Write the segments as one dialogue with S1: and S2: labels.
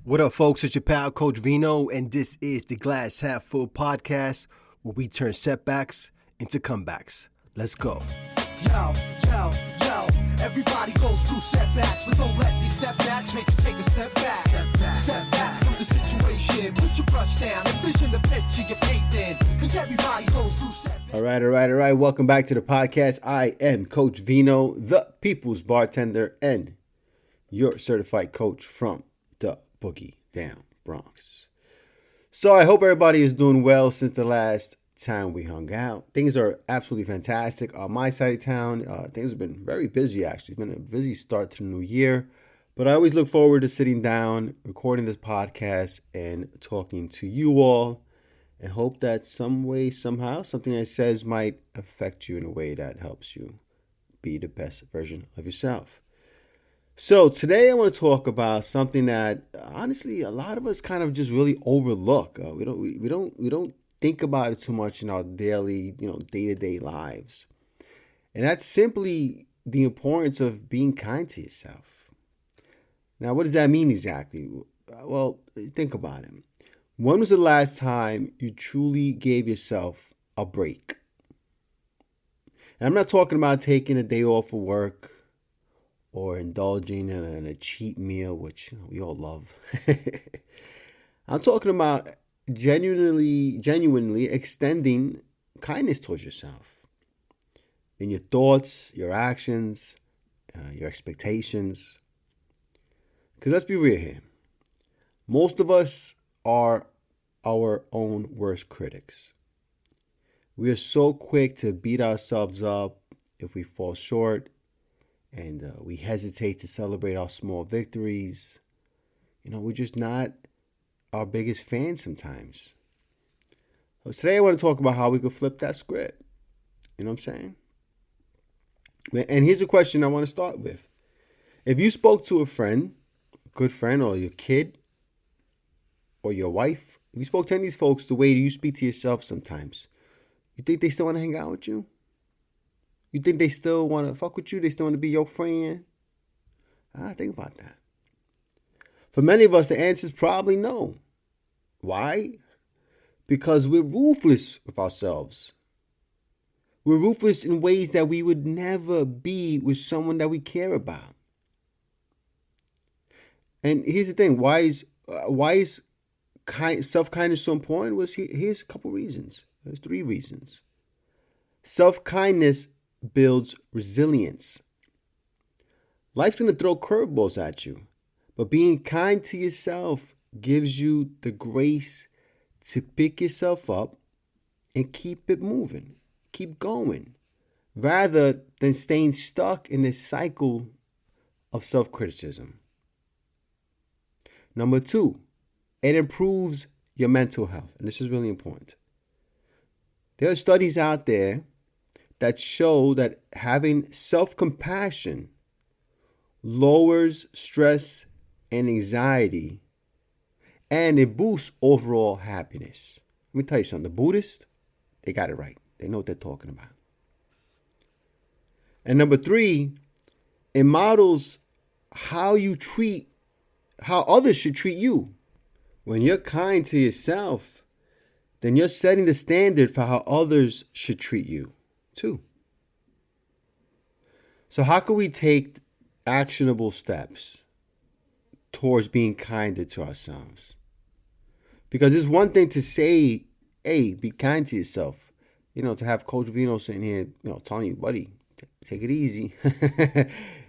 S1: What up, folks? It's your pal, Coach Vino, and this is the Glass Half Full podcast where we turn setbacks into comebacks. Let's go.
S2: Yo, everybody goes through setbacks, but don't let these setbacks make you take a step back. Step back from the situation, put your brush down, envision the picture you're painting, because everybody goes through setbacks.
S1: All right. Welcome back to the podcast. I am Coach Vino, the people's bartender, and your certified coach from the Boogie Down Bronx. So I hope everybody is doing well since the last time we hung out. Things are absolutely fantastic on my side of town. Things have been very busy, actually. It's been a busy start to the new year. But I always look forward to sitting down, recording this podcast, and talking to you all. And hope that some way, somehow, something I says might affect you in a way that helps you be the best version of yourself. So today I want to talk about something that honestly a lot of us kind of just really overlook. We don't think about it too much in our daily, day-to-day lives. And that's simply the importance of being kind to yourself. Now, what does that mean exactly? Well, think about it. When was the last time you truly gave yourself a break? And I'm not talking about taking a day off of work or indulging in a cheap meal, which we all love. I'm talking about genuinely extending kindness towards yourself in your thoughts, your actions, your expectations. Because let's be real here. Most of us are our own worst critics. We are so quick to beat ourselves up if we fall short, and we hesitate to celebrate our small victories. We're just not our biggest fans sometimes. So today I want to talk about how we could flip that script. You know what I'm saying? And here's a question I want to start with. If you spoke to a friend, a good friend, or your kid, or your wife, if you spoke to any of these folks the way you speak to yourself sometimes, you think they still want to hang out with you? You think they still want to fuck with you? They still want to be your friend? Think about that. For many of us, the answer is probably no. Why? Because we're ruthless with ourselves. We're ruthless in ways that we would never be with someone that we care about. And here's the thing. Why is self-kindness so important? Here's a couple reasons. There's 3 reasons. Self-kindness builds resilience. Life's going to throw curveballs at you, but being kind to yourself gives you the grace to pick yourself up and keep it moving, keep going, rather than staying stuck in this cycle of self-criticism. Number 2, it improves your mental health, and this is really important. There are studies out there that show that having self-compassion lowers stress and anxiety, and it boosts overall happiness. Let me tell you something. The Buddhists, they got it right. They know what they're talking about. And number 3, it models how others should treat you. When you're kind to yourself, then you're setting the standard for how others should treat you too. So how can we take actionable steps towards being kinder to ourselves? Because it's one thing to say, hey, be kind to yourself. To have Coach Vino sitting here, telling you, buddy, take it easy.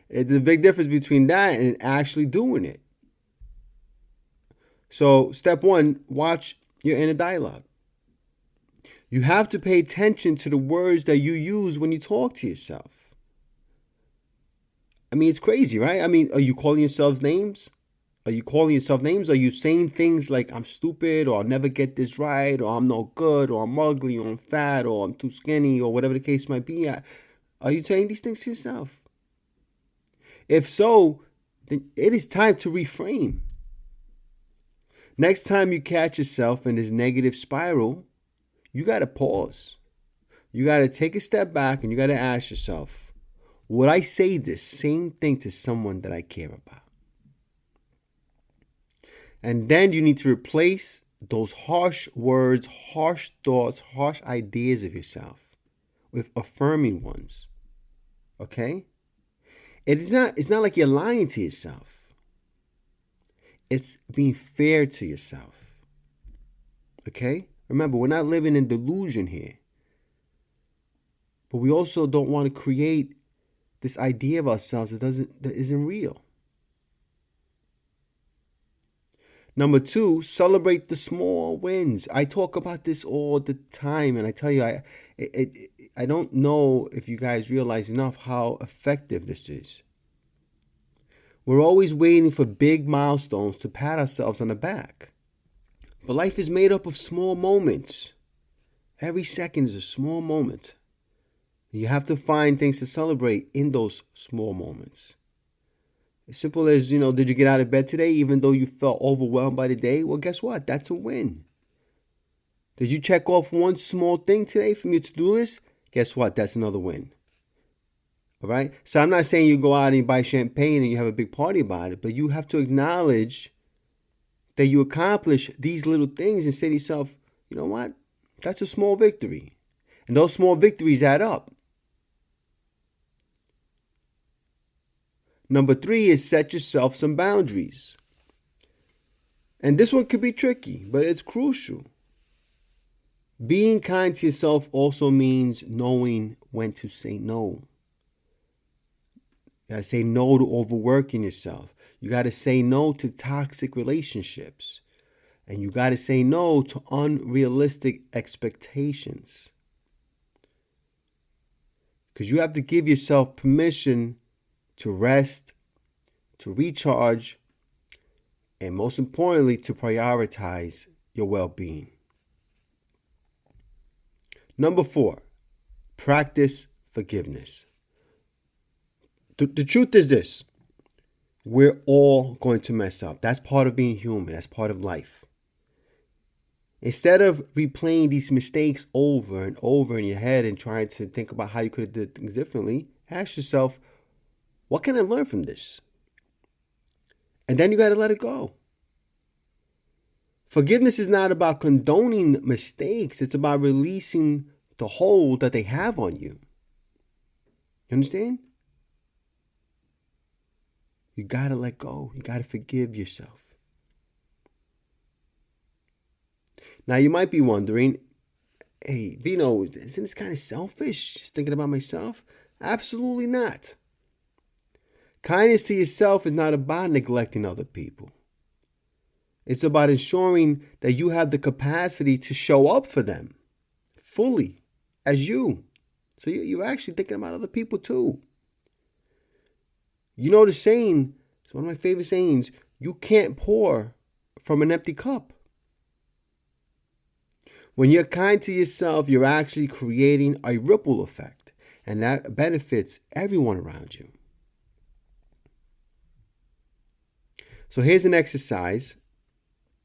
S1: There's a big difference between that and actually doing it. So step 1, watch your inner dialogue. You have to pay attention to the words that you use when you talk to yourself. It's crazy, right? Are you calling yourself names? Are you saying things like, I'm stupid, or I'll never get this right, or I'm no good, or I'm ugly, or I'm fat, or I'm too skinny, or whatever the case might be? Are you saying these things to yourself? If so, then it is time to reframe. Next time you catch yourself in this negative spiral, you got to pause. You got to take a step back and you got to ask yourself, would I say this same thing to someone that I care about? And then you need to replace those harsh words, harsh thoughts, harsh ideas of yourself with affirming ones. Okay? It's not like you're lying to yourself. It's being fair to yourself. Okay? Remember, we're not living in delusion here. But we also don't want to create this idea of ourselves that isn't real. Number 2, celebrate the small wins. I talk about this all the time, and I tell you, I don't know if you guys realize enough how effective this is. We're always waiting for big milestones to pat ourselves on the back. But life is made up of small moments. Every second is a small moment. You have to find things to celebrate in those small moments. As simple as, did you get out of bed today even though you felt overwhelmed by the day? Well, guess what? That's a win. Did you check off one small thing today from your to-do list? Guess what? That's another win. All right? So I'm not saying you go out and you buy champagne and you have a big party about it, but you have to acknowledge that you accomplish these little things and say to yourself, you know what? That's a small victory. And those small victories add up. Number 3 is set yourself some boundaries. And this one could be tricky, but it's crucial. Being kind to yourself also means knowing when to say no. You gotta say no to overworking yourself. You gotta say no to toxic relationships. And you gotta say no to unrealistic expectations. Because you have to give yourself permission to rest, to recharge, and most importantly, to prioritize your well-being. Number 4, practice forgiveness. The truth is this: we're all going to mess up. That's part of being human. That's part of life. Instead of replaying these mistakes over and over in your head and trying to think about how you could have did things differently, ask yourself, what can I learn from this? And then you got to let it go. Forgiveness is not about condoning mistakes. It's about releasing the hold that they have on you. You understand? You got to let go. You got to forgive yourself. Now, you might be wondering, hey, Vino, isn't this kind of selfish, just thinking about myself? Absolutely not. Kindness to yourself is not about neglecting other people. It's about ensuring that you have the capacity to show up for them fully as you. So you're actually thinking about other people too. You know the saying, it's one of my favorite sayings, you can't pour from an empty cup. When you're kind to yourself, you're actually creating a ripple effect, and that benefits everyone around you. So here's an exercise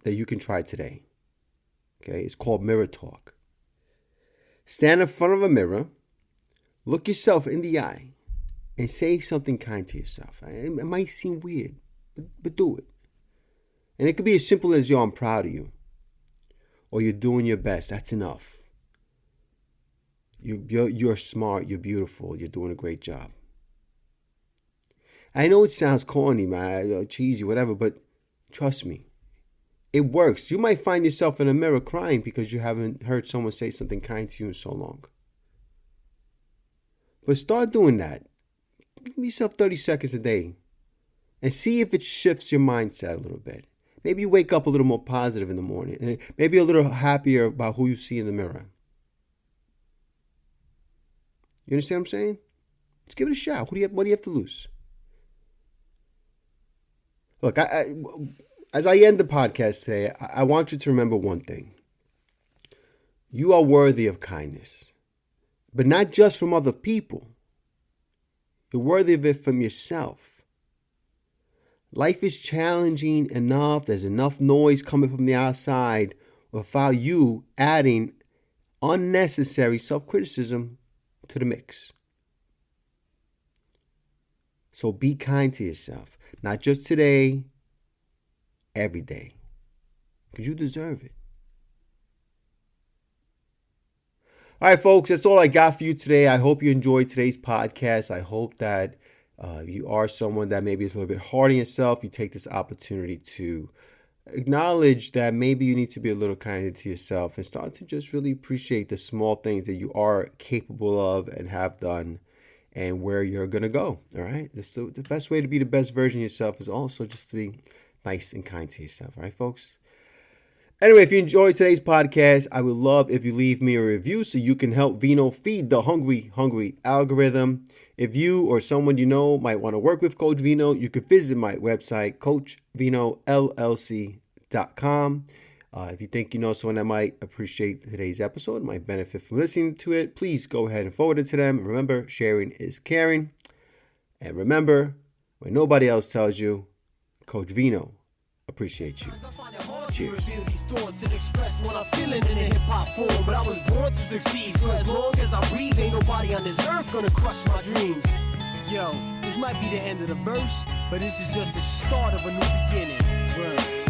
S1: that you can try today. Okay, it's called mirror talk. Stand in front of a mirror, look yourself in the eye, and say something kind to yourself. It might seem weird, but do it. And it could be as simple as, yo, I'm proud of you. Or you're doing your best. That's enough. You're smart. You're beautiful. You're doing a great job. I know it sounds corny, man, cheesy, whatever, but trust me, it works. You might find yourself in a mirror crying because you haven't heard someone say something kind to you in so long. But start doing that. Give yourself 30 seconds a day and see if it shifts your mindset a little bit. Maybe you wake up a little more positive in the morning and maybe a little happier about who you see in the mirror. You understand what I'm saying? Let's give it a shot. What do you have to lose? Look, as I end the podcast today, I want you to remember one thing. You are worthy of kindness, but not just from other people. You're worthy of it from yourself. Life is challenging enough. There's enough noise coming from the outside without you adding unnecessary self-criticism to the mix. So be kind to yourself. Not just today, every day. because you deserve it. All right, folks, that's all I got for you today. I hope you enjoyed today's podcast. I hope that you are someone that maybe is a little bit hard on yourself. You take this opportunity to acknowledge that maybe you need to be a little kinder to yourself and start to just really appreciate the small things that you are capable of and have done and where you're going to go. All right. The best way to be the best version of yourself is also just to be nice and kind to yourself. All right, folks. Anyway, if you enjoyed today's podcast, I would love if you leave me a review so you can help Vino feed the hungry algorithm. If you or someone you know might want to work with Coach Vino, you can visit my website, coachvinollc.com. If you think you know someone that might appreciate today's episode, might benefit from listening to it, please go ahead and forward it to them. Remember, sharing is caring. And remember, when nobody else tells you, Coach Vino appreciates you. Cheers.
S2: These thoughts and express what I'm feeling in a hip-hop form. But I was born to succeed, so as long as I breathe, ain't nobody on this earth gonna crush my dreams. Yo, this might be the end of the verse, but this is just the start of a new beginning. Word.